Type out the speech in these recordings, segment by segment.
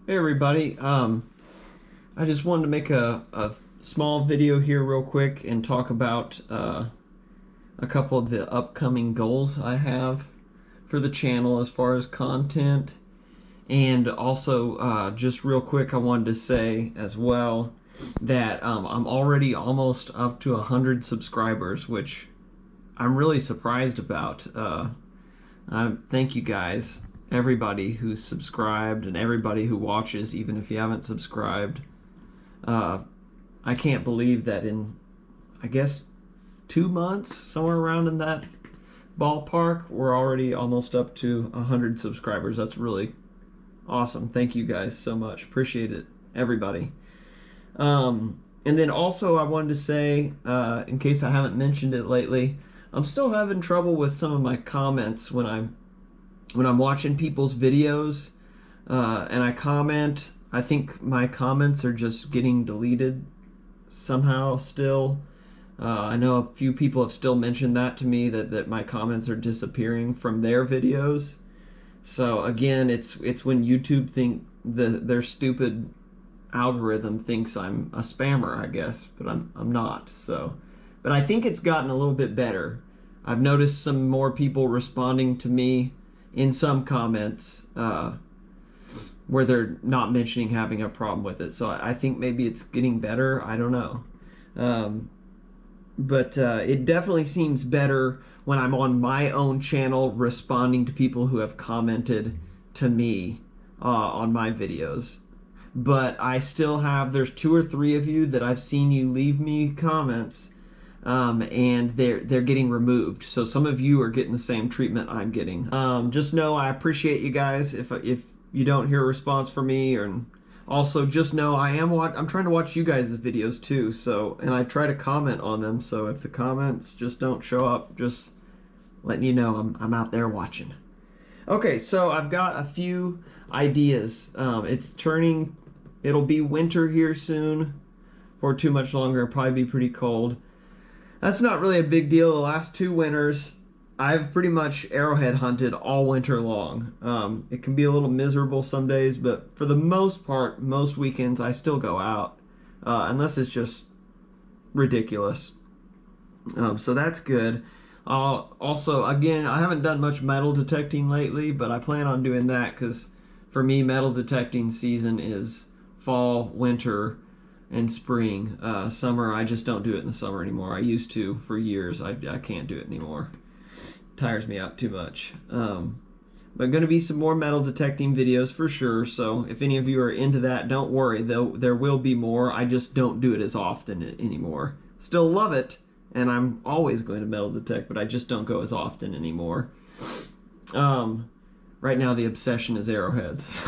Hey everybody, I just wanted to make a small video here real quick and talk about a couple of the upcoming goals I have for the channel as far as content. And also, just real quick, I wanted to say as well that I'm already almost up to 100 subscribers, which I'm really surprised about. Thank you guys, everybody who's subscribed and everybody who watches, even if you haven't subscribed. Uh, I can't believe that in, I guess, 2 months, somewhere around in that ballpark, we're already almost up to 100 subscribers. That's really awesome. Thank you guys so much. Appreciate it, everybody. And then also I wanted to say, in case I haven't mentioned it lately, I'm still having trouble with some of my comments when I'm watching people's videos, and I comment. I think my comments are just getting deleted somehow still. I know a few people have still mentioned that to me, that my comments are disappearing from their videos. So again, it's when YouTube think their stupid algorithm thinks I'm a spammer, I guess, but I'm not. So, but I think it's gotten a little bit better. I've noticed some more people responding to me in some comments where they're not mentioning having a problem with it. So I think maybe it's getting better. I don't know. But it definitely seems better when I'm on my own channel responding to people who have commented to me on my videos. But I still have, there's 2 or 3 of you that I've seen you leave me comments, and they're getting removed. So some of you are getting the same treatment I'm getting. Just know I appreciate you guys. If you don't hear a response from me, and also just know I'm trying to watch you guys' videos too. So, and I try to comment on them. So if the comments just don't show up, just letting you know I'm out there watching. Okay, so I've got a few ideas. It'll be winter here soon. For too much longer, it'll probably be pretty cold. That's not really a big deal. The last 2 winters, I've pretty much arrowhead hunted all winter long. It can be a little miserable some days, but for the most part, most weekends, I still go out, unless it's just ridiculous. So that's good. Also, again, I haven't done much metal detecting lately, but I plan on doing that because for me, metal detecting season is fall, winter, and spring. Summer, I just don't do it in the summer anymore. I used to for years. I can't do it anymore. Tires me out too much. But going to be some more metal detecting videos for sure. So if any of you are into that, don't worry. There will be more. I just don't do it as often anymore. Still love it, and I'm always going to metal detect, but I just don't go as often anymore. Right now the obsession is arrowheads.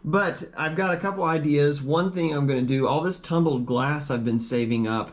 But I've got a couple ideas. One thing I'm going to do, all this tumbled glass I've been saving up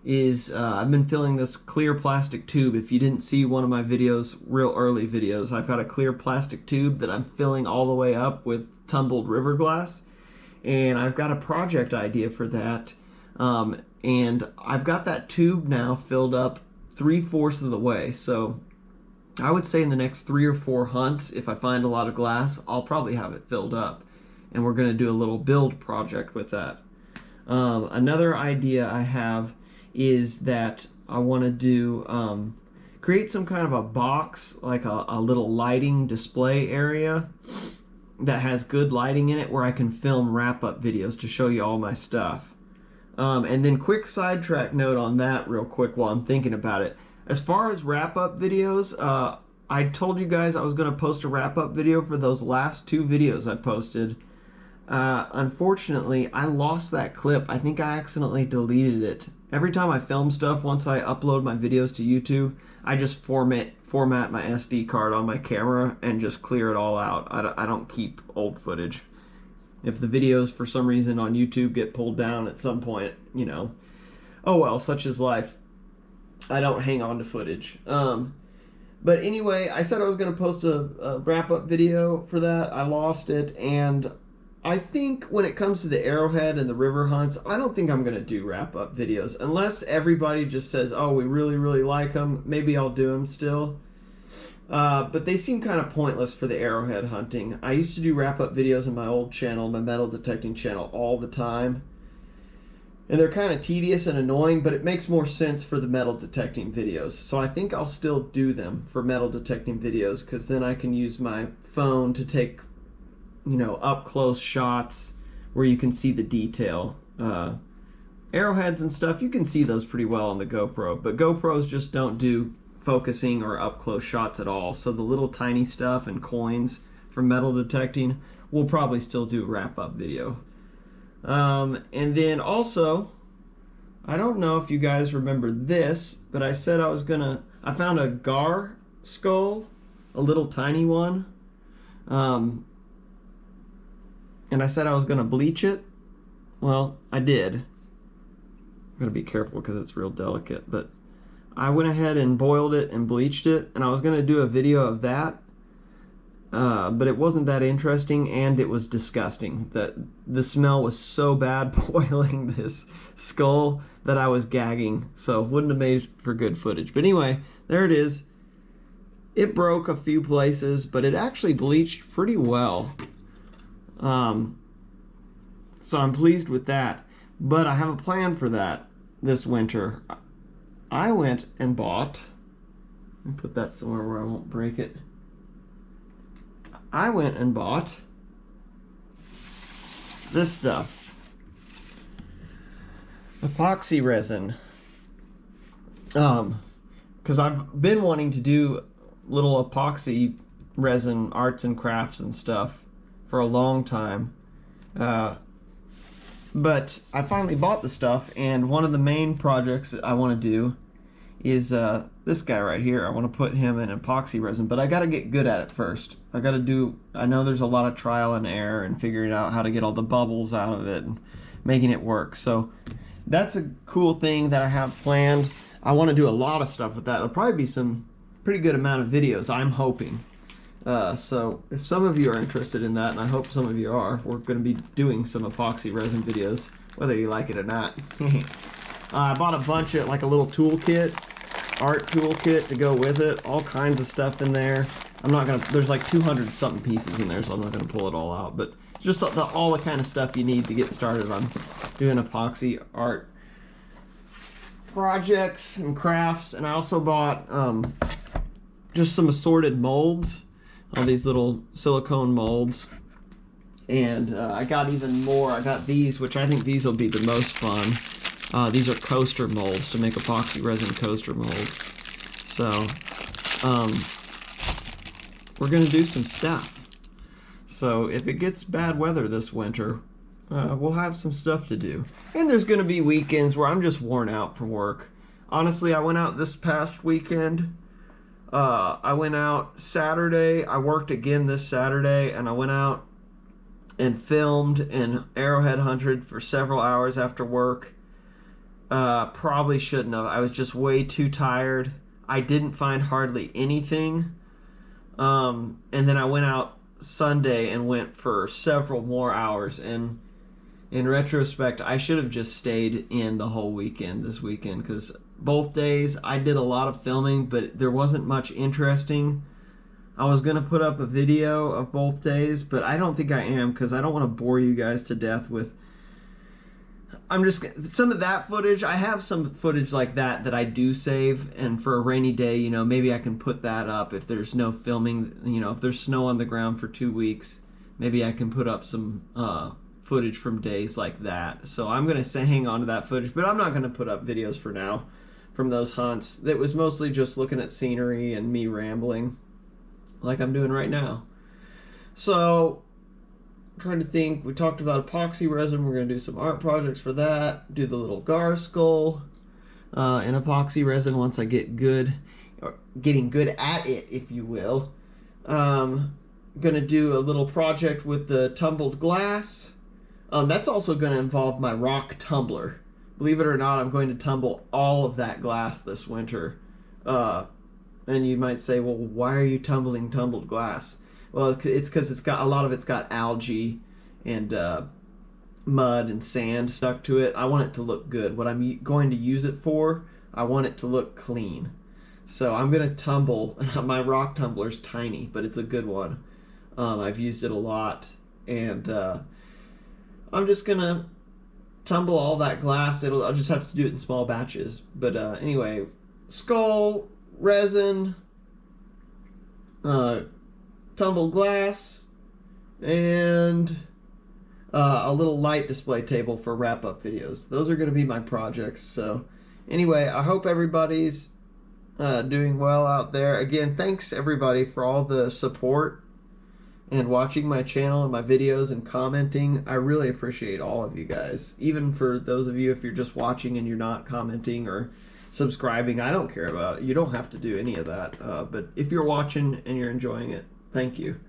is I've been filling this clear plastic tube. If you didn't see one of my videos, real early videos, I've got a clear plastic tube that I'm filling all the way up with tumbled river glass. And I've got a project idea for that. And I've got that tube now filled up 3/4 of the way. So I would say in the next 3 or 4 hunts, if I find a lot of glass, I'll probably have it filled up. And we're going to do a little build project with that. Another idea I have is that I want to do create some kind of a box, like a little lighting display area that has good lighting in it where I can film wrap-up videos to show you all my stuff. And then quick sidetrack note on that real quick while I'm thinking about it. As far as wrap-up videos, I told you guys I was going to post a wrap-up video for those last 2 videos I posted. Unfortunately, I lost that clip. I think I accidentally deleted it. Every time I film stuff, once I upload my videos to YouTube, I just format my SD card on my camera and just clear it all out. I don't keep old footage. If the videos for some reason on YouTube get pulled down at some point, you know, oh well, such is life. I don't hang on to footage. But anyway, I said I was going to post a wrap-up video for that. I lost it, and I think when it comes to the arrowhead and the river hunts, I don't think I'm going to do wrap-up videos. Unless everybody just says, oh, we really, really like them, maybe I'll do them still. But they seem kind of pointless for the arrowhead hunting. I used to do wrap-up videos on my old channel, my metal detecting channel, all the time. And they're kind of tedious and annoying, but it makes more sense for the metal detecting videos. So I think I'll still do them for metal detecting videos, because then I can use my phone to take, up close shots where you can see the detail. Arrowheads and stuff, you can see those pretty well on the GoPro, but GoPros just don't do focusing or up close shots at all. So the little tiny stuff and coins for metal detecting, we'll probably still do a wrap-up video. And then also, I don't know if you guys remember this, but I said I found a gar skull, a little tiny one. And I said I was gonna bleach it. Well, I did. I'm gonna be careful because it's real delicate, but I went ahead and boiled it and bleached it, and I was gonna do a video of that. But it wasn't that interesting, and it was disgusting. The smell was so bad boiling this skull that I was gagging, so wouldn't have made for good footage. But anyway, there it is. It broke a few places, but it actually bleached pretty well. So I'm pleased with that. But I have a plan for that this winter. I went and bought, let me put that somewhere where I won't break it. I went and bought this stuff. Epoxy resin. Because I've been wanting to do little epoxy resin arts and crafts and stuff for a long time. But I finally bought the stuff, and one of the main projects that I want to do is this guy right here. I want to put him in epoxy resin, but I got to get good at it first. I know there's a lot of trial and error and figuring out how to get all the bubbles out of it and making it work. So that's a cool thing that I have planned. I want to do a lot of stuff with that. There'll probably be some pretty good amount of videos, I'm hoping. So if some of you are interested in that, and I hope some of you are, we're going to be doing some epoxy resin videos, whether you like it or not. I bought a bunch of, like a little toolkit, art toolkit to go with it, all kinds of stuff in there. There's like 200 something pieces in there, so I'm not gonna pull it all out, but just all the kind of stuff you need to get started on doing epoxy art projects and crafts. And I also bought just some assorted molds, all these little silicone molds. And I got even more. I got these, which I think these will be the most fun. These are coaster molds to make epoxy resin coaster molds. So, we're going to do some stuff. So, if it gets bad weather this winter, we'll have some stuff to do. And there's going to be weekends where I'm just worn out from work. Honestly, I went out this past weekend. I went out Saturday. I worked again this Saturday, and I went out and filmed and arrowhead hunted for several hours after work. Probably shouldn't have. I was just way too tired. I didn't find hardly anything. And then I went out Sunday and went for several more hours. And in retrospect, I should have just stayed in the whole weekend this weekend, because both days I did a lot of filming, but there wasn't much interesting. I was going to put up a video of both days, but I don't think I am, because I don't want to bore you guys to death with... some of that footage. I have some footage like that I do save, and for a rainy day, maybe I can put that up if there's no filming, if there's snow on the ground for 2 weeks, maybe I can put up some footage from days like that. So I'm going to hang on to that footage, but I'm not going to put up videos for now from those hunts. It was mostly just looking at scenery and me rambling like I'm doing right now. So trying to think, we talked about epoxy resin. We're going to do some art projects for that, do the little gar skull in epoxy resin once I get good, or getting good at it, if you will. Going to do a little project with the tumbled glass. That's also going to involve my rock tumbler. Believe it or not, I'm going to tumble all of that glass this winter. And you might say, well, why are you tumbling tumbled glass? Well, it's because a lot of it's got algae and mud and sand stuck to it. I want it to look good. What I'm going to use it for, I want it to look clean. So I'm gonna tumble. My rock tumbler's tiny, but it's a good one. I've used it a lot, and I'm just gonna tumble all that glass. I'll just have to do it in small batches. But anyway, skull, resin, tumbled glass, and a little light display table for wrap-up videos. Those are going to be my projects. So anyway, I hope everybody's doing well out there. Again, thanks everybody for all the support and watching my channel and my videos and commenting. I really appreciate all of you guys. Even for those of you, if you're just watching and you're not commenting or subscribing, I don't care about it. You don't have to do any of that. But if you're watching and you're enjoying it, thank you.